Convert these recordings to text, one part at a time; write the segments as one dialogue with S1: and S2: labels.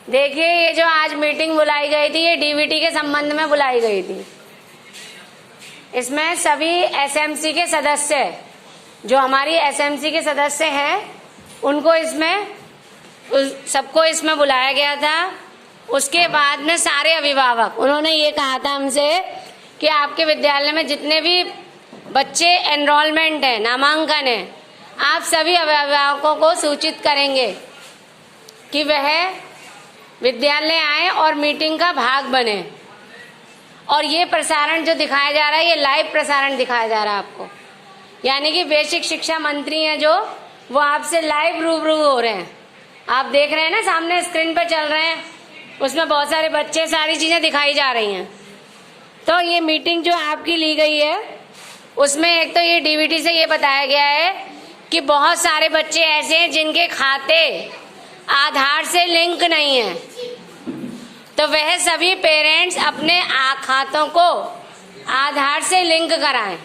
S1: देखिए, ये जो आज मीटिंग बुलाई गई थी, ये डीबीटी के संबंध में बुलाई गई थी। इसमें सभी एसएमसी के सदस्य, जो हमारी एसएमसी के सदस्य हैं, उनको सबको इसमें बुलाया गया था। उसके बाद में सारे अभिभावक, उन्होंने ये कहा था हमसे कि आपके विद्यालय में जितने भी बच्चे एनरोलमेंट है, नामांकन है, आप सभी अभिभावकों को सूचित करेंगे कि वह विद्यालय आए और मीटिंग का भाग बने। और ये प्रसारण जो दिखाया जा रहा है, ये लाइव प्रसारण दिखाया जा रहा है आपको, यानी कि बेसिक शिक्षा मंत्री हैं जो, वो आपसे लाइव रूबरू हो रहे हैं। आप देख रहे हैं ना, सामने स्क्रीन पर चल रहे हैं, उसमें बहुत सारे बच्चे, सारी चीजें दिखाई जा रही हैं। तो ये मीटिंग जो आपकी ली गई है, उसमें एक तो ये डीबीटी से ये बताया गया है कि बहुत सारे बच्चे ऐसे हैं जिनके खाते आधार से लिंक नहीं है, तो वह सभी पेरेंट्स अपने खातों को आधार से लिंक कराएं,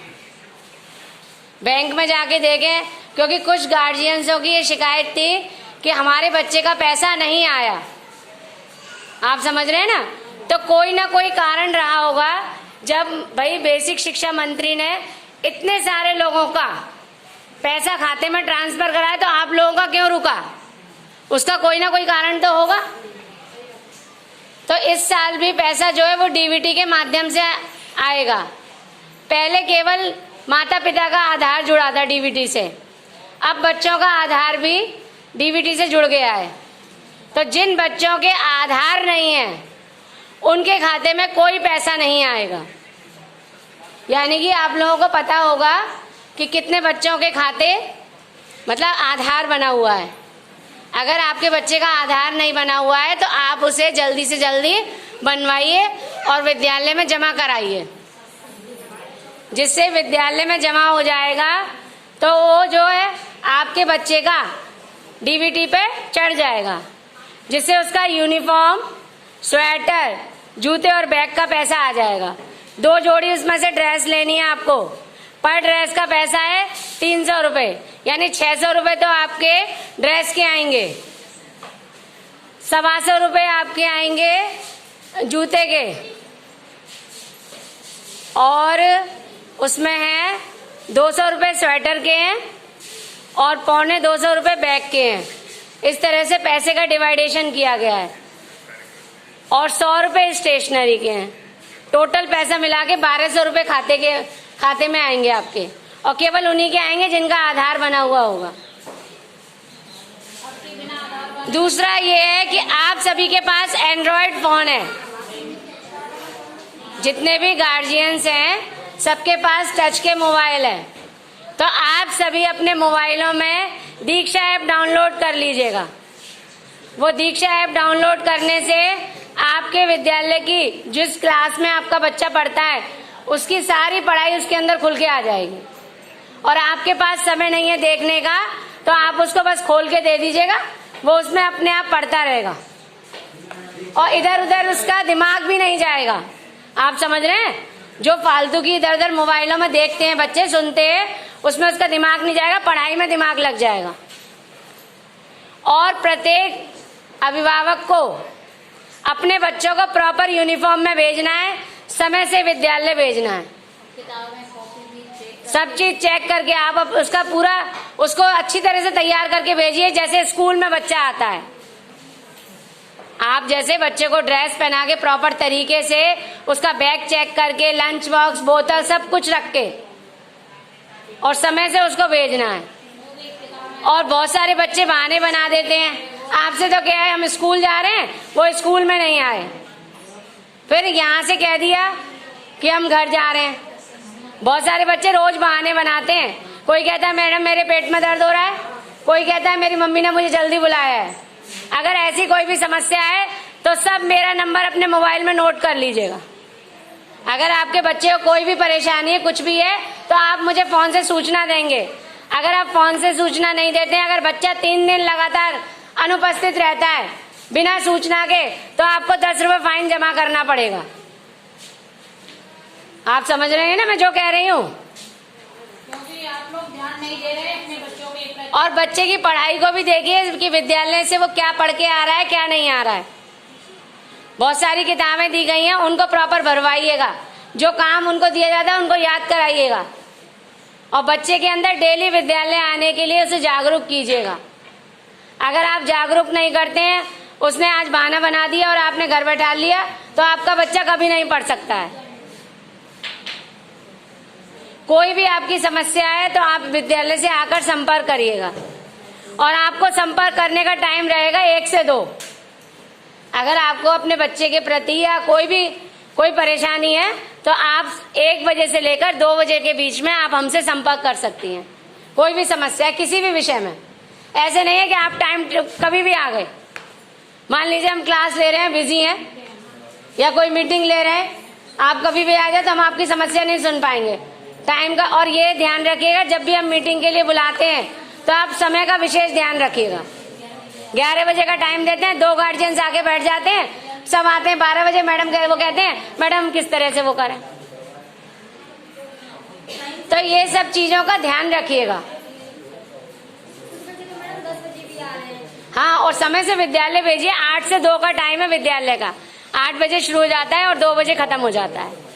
S1: बैंक में जाके देखें। क्योंकि कुछ गार्जियंसों की ये शिकायत थी कि हमारे बच्चे का पैसा नहीं आया। आप समझ रहे हैं ना? तो कोई ना कोई कारण रहा होगा। जब भाई बेसिक शिक्षा मंत्री ने इतने सारे लोगों का पैसा खाते में ट्रांसफर कराया, तो आप लोगों का क्यों रुका? उसका कोई ना कोई कारण तो होगा। तो इस साल भी पैसा जो है वो डीबीटी के माध्यम से आएगा। पहले केवल माता पिता का आधार जुड़ा था डीबीटी से, अब बच्चों का आधार भी डीबीटी से जुड़ गया है। तो जिन बच्चों के आधार नहीं है, उनके खाते में कोई पैसा नहीं आएगा। यानी कि आप लोगों को पता होगा कि कितने बच्चों के खाते मतलब आधार बना हुआ है। अगर आपके बच्चे का आधार नहीं बना हुआ है, तो आप उसे जल्दी से जल्दी बनवाइए और विद्यालय में जमा कराइए, जिससे विद्यालय में जमा हो जाएगा तो वो जो है आपके बच्चे का डीबीटी पे चढ़ जाएगा, जिससे उसका यूनिफॉर्म, स्वेटर, जूते और बैग का पैसा आ जाएगा। 2 जोड़ी उसमें से ड्रेस लेनी है आपको। पर ड्रेस का पैसा है 300 रुपये, यानी 600 रुपये तो आपके ड्रेस के आएंगे, 125 रुपये आपके आएंगे जूते के, और उसमें है 200 रुपये स्वेटर के हैं और 250 रुपये बैग के हैं। इस तरह से पैसे का डिवाइडेशन किया गया है। और 100 रुपये स्टेशनरी के हैं। टोटल पैसा मिला के 1200 रुपये खाते में आएंगे आपके, और केवल उन्हीं के आएंगे जिनका आधार बना हुआ होगा। दूसरा ये है कि आप सभी के पास एंड्रॉयड फोन है, जितने भी गार्जियंस हैं सबके पास टच के मोबाइल है। तो आप सभी अपने मोबाइलों में दीक्षा ऐप डाउनलोड कर लीजिएगा। वो दीक्षा ऐप डाउनलोड करने से आपके विद्यालय की जिस क्लास में आपका बच्चा पढ़ता है, उसकी सारी पढ़ाई उसके अंदर खुल के आ जाएगी। और आपके पास समय नहीं है देखने का, तो आप उसको बस खोल के दे दीजिएगा, वो उसमें अपने आप पढ़ता रहेगा और इधर उधर उसका दिमाग भी नहीं जाएगा। आप समझ रहे हैं? जो फालतू की इधर उधर मोबाइलों में देखते हैं बच्चे, सुनते हैं, उसमें उसका दिमाग नहीं जाएगा, पढ़ाई में दिमाग लग जाएगा। और प्रत्येक अभिभावक को अपने बच्चों को प्रॉपर यूनिफॉर्म में भेजना है, समय से विद्यालय भेजना है। सब चीज चेक करके आप उसका पूरा उसको अच्छी तरह से तैयार करके भेजिए, जैसे स्कूल में बच्चा आता है। आप जैसे बच्चे को ड्रेस पहना के प्रॉपर तरीके से उसका बैग चेक करके, लंच बॉक्स, बोतल सब कुछ रख के और समय से उसको भेजना है। और बहुत सारे बच्चे बहाने बना देते हैं, आपसे तो क्या है, हम स्कूल जा रहे हैं, वो स्कूल में नहीं आए, फिर यहाँ से कह दिया कि हम घर जा रहे हैं। बहुत सारे बच्चे रोज बहाने बनाते हैं। कोई कहता है मैडम मेरे पेट में दर्द हो रहा है, कोई कहता है मेरी मम्मी ने मुझे जल्दी बुलाया है। अगर ऐसी कोई भी समस्या है तो सब मेरा नंबर अपने मोबाइल में नोट कर लीजिएगा। अगर आपके बच्चे को कोई भी परेशानी है, कुछ भी है, तो आप मुझे फोन से सूचना देंगे। अगर आप फोन से सूचना नहीं देते हैं, अगर बच्चा 3 दिन लगातार अनुपस्थित रहता है बिना सूचना के, तो आपको 10 रुपये फाइन जमा करना पड़ेगा। आप समझ रहे हैं ना मैं जो कह रही हूँ?
S2: क्योंकि आप लोग ध्यान नहीं दे रहे अपने बच्चों पे।
S1: और बच्चे की पढ़ाई को भी देखिए कि विद्यालय से वो क्या पढ़ के आ रहा है, क्या नहीं आ रहा है। बहुत सारी किताबें दी गई हैं, उनको प्रॉपर भरवाइएगा। जो काम उनको दिया जाता है उनको याद कराइएगा। और बच्चे के अंदर डेली विद्यालय आने के लिए उसे जागरूक कीजिएगा। अगर आप जागरूक नहीं करते हैं, उसने आज बहाना बना दिया और आपने घर बैठा लिया, तो आपका बच्चा कभी नहीं पढ़ सकता है। कोई भी आपकी समस्या है तो आप विद्यालय से आकर संपर्क करिएगा। और आपको संपर्क करने का टाइम रहेगा 1 से 2। अगर आपको अपने बच्चे के प्रति या कोई परेशानी है तो आप 1 बजे से लेकर 2 बजे के बीच में आप हमसे संपर्क कर सकती हैं। कोई भी समस्या किसी भी विषय में, ऐसे नहीं है कि आप टाइम कभी भी आ गए। मान लीजिए हम क्लास ले रहे हैं, बिजी हैं, या कोई मीटिंग ले रहे हैं, आप कभी भी आ जाए तो हम आपकी समस्या नहीं सुन पाएंगे टाइम का। और ये ध्यान रखिएगा, जब भी हम मीटिंग के लिए बुलाते हैं तो आप समय का विशेष ध्यान रखिएगा। 11 बजे का टाइम देते हैं, 2 गार्जियंस आके बैठ जाते हैं, सब आते हैं 12 बजे। मैडम वो कहते हैं मैडम किस तरह से वो करें। तो ये सब चीजों का ध्यान रखिएगा। हाँ, और समय से विद्यालय भेजिए। 8 से 2 का टाइम है विद्यालय का। 8 बजे शुरू हो जाता है और 2 बजे खत्म हो जाता है।